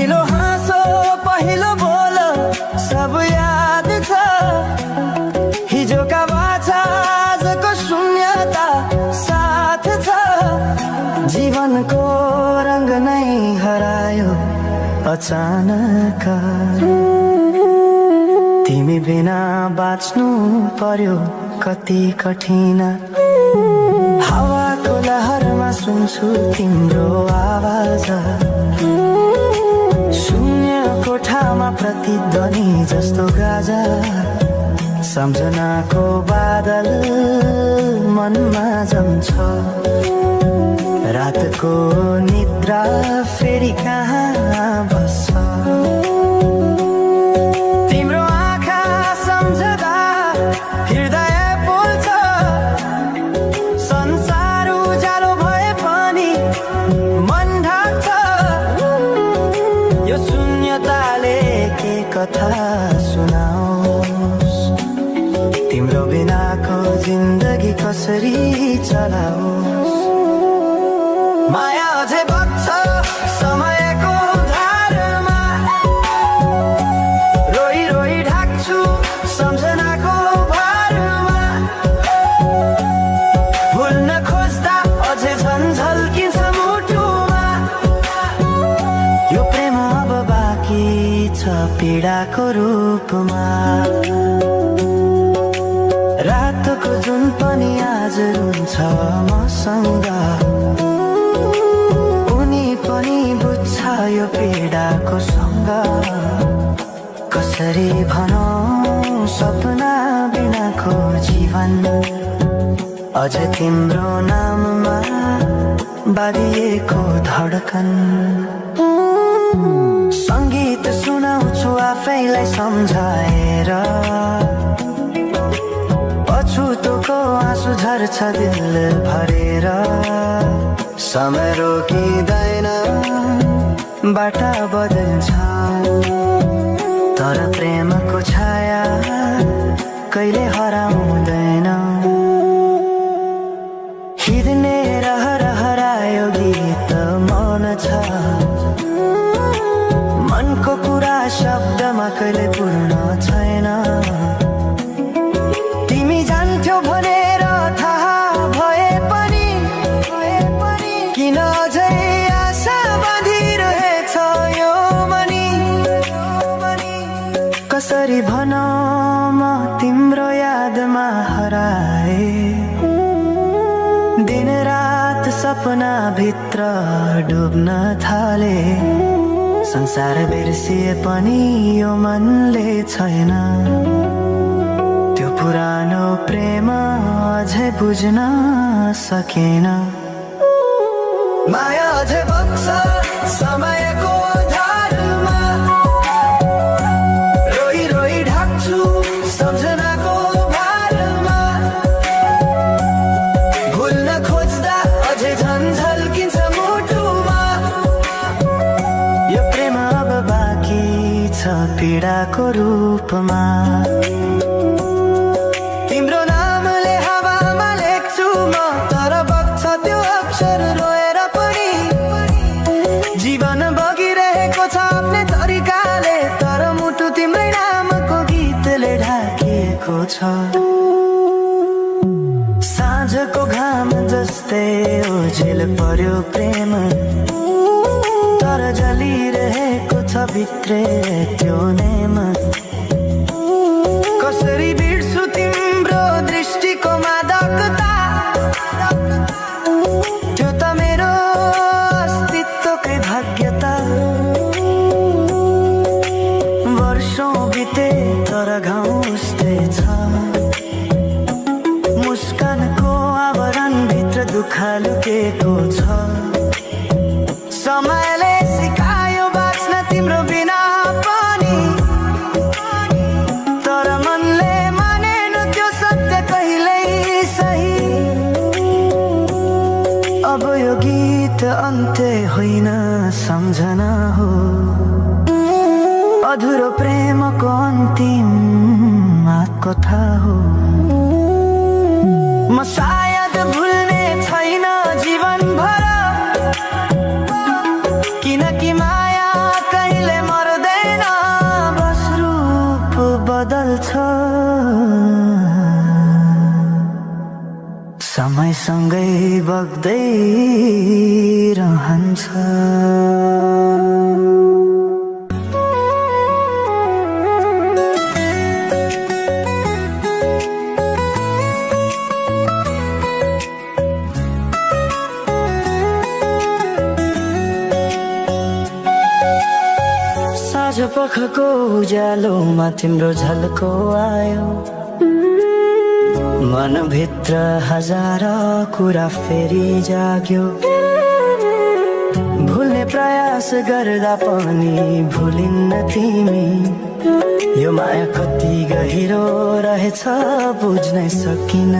पहिलो हाँसो पहिलो बोल सब याद छ। हिजोका बाछा आजको शून्यता साथ छ। जीवनको रंग नै हरायो अचानक। तिमी बिना बाँच्नु पर्यो कति कठिन। हावाको लहरमा सुन्छु तिम्रो आवाज। शून्य कोठामा प्रतिध्वनि जस्तो गाजा। सम्झनाको बादल मनमा जम्छ। रातको निद्रा फेरि कहाँ बस्छ। तिम्रो आँखा सम्झदा हृदय पोल्छ। संसार उज्यालो भए पनि मन ढाक्छ। यो शून्यताले के कथा सुनाओस्। तिम्रो बिनाको जिन्दगी कसरी चलाओस्। माया अझै बग्छ समयको धारमा। रोई रोई ढाक्छु सम्झनाको भारमा। भुल्न खोज्दा अझै झन्झल्किन्छ मुटुमा। यो प्रेम अब बाँकी छ पीडाको रूपमा। रातको जुन पनि आज रुन्छ मसँग। यो पीडाको सँग कसरी भनौं सपना बिनाको जीवन। अझ तिम्रो नाममा बाँधिएको धडकन। संगीत सुनाउँछु आफैलाई सम्झाएर। अछुतोको आँसु झर्छ दिल भरेर। समय रोकिँदैन बाटा बदल्छ तर प्रेमको छाया कहिले हराउँदैन। हिँड्ने रहर हरायो गीत मौन छ। मनको कुरा शब्दमा कहिले पूर्ण छैन। तिमी जान्थ्यौ भनेर थाहा भए पनि किन अझै आशा बाँधिरहेछ यो मनी। कसरी भनौं म तिम्रो यादमा हराए। दिन रात सपना भित्र डुब्न थाले। संसार बिर्सिए पनि यो मनले छैन। त्यो पुरानो प्रेम अझै बुझ्न सकेन। माया अझै बग्छ समयको धारमा। रोई रोई ढाक्छु सम्झनाको भारमा। भुल्न खोज्दा अझै झन्झल्किन्छ मुटुमा। यो प्रेम अब बाँकी छ पीडाको रूपमा। तिम्रो नामले हावामा लेख्छु म तर बग्छ त्यो अक्षर रोएर पनि। जीवन बगिरहेको छ आफ्नै तरिकाले तर मुटु तिम्रै नामको गीतले ढाकिएको छ। साँझको घाम जस्तै ओझेल पर्यो प्रेम तर जलिरहेको छ भित्रै त्यो नेम। कसरी बिर्सु तिम्रो दृष्टिको मादकता। त्यो त मेरो अस्तित्वकै भाग्यता। वर्षौं बिते तर घाउ उस्तै छ। मुस्कानको आवरण भित्र दुःख लुकेको छ। समयले सिकायो बाँच्न तिम्रो बिना पनि तर मनले मानेन त्यो सत्य कहिल्यै सही। अब यो गीत अन्त्य होइन सम्झना हो। अधुरो प्रेमको अन्तिम कथा हो। म सायद भुल्ने छैन जीवन भर किनकि माया कहिले समयसँगै बग्दै रहन्छ। साँझ पखको उज्यालोमा तिम्रो झल्को आयो, मनभित्र हजार कुरा फेरि जाग्यो। भुल्ने प्रयास गर्दा पनि भुलिन्न तिमी, यो माया कति गहिरो रहेछ बुझ्नै सकिन।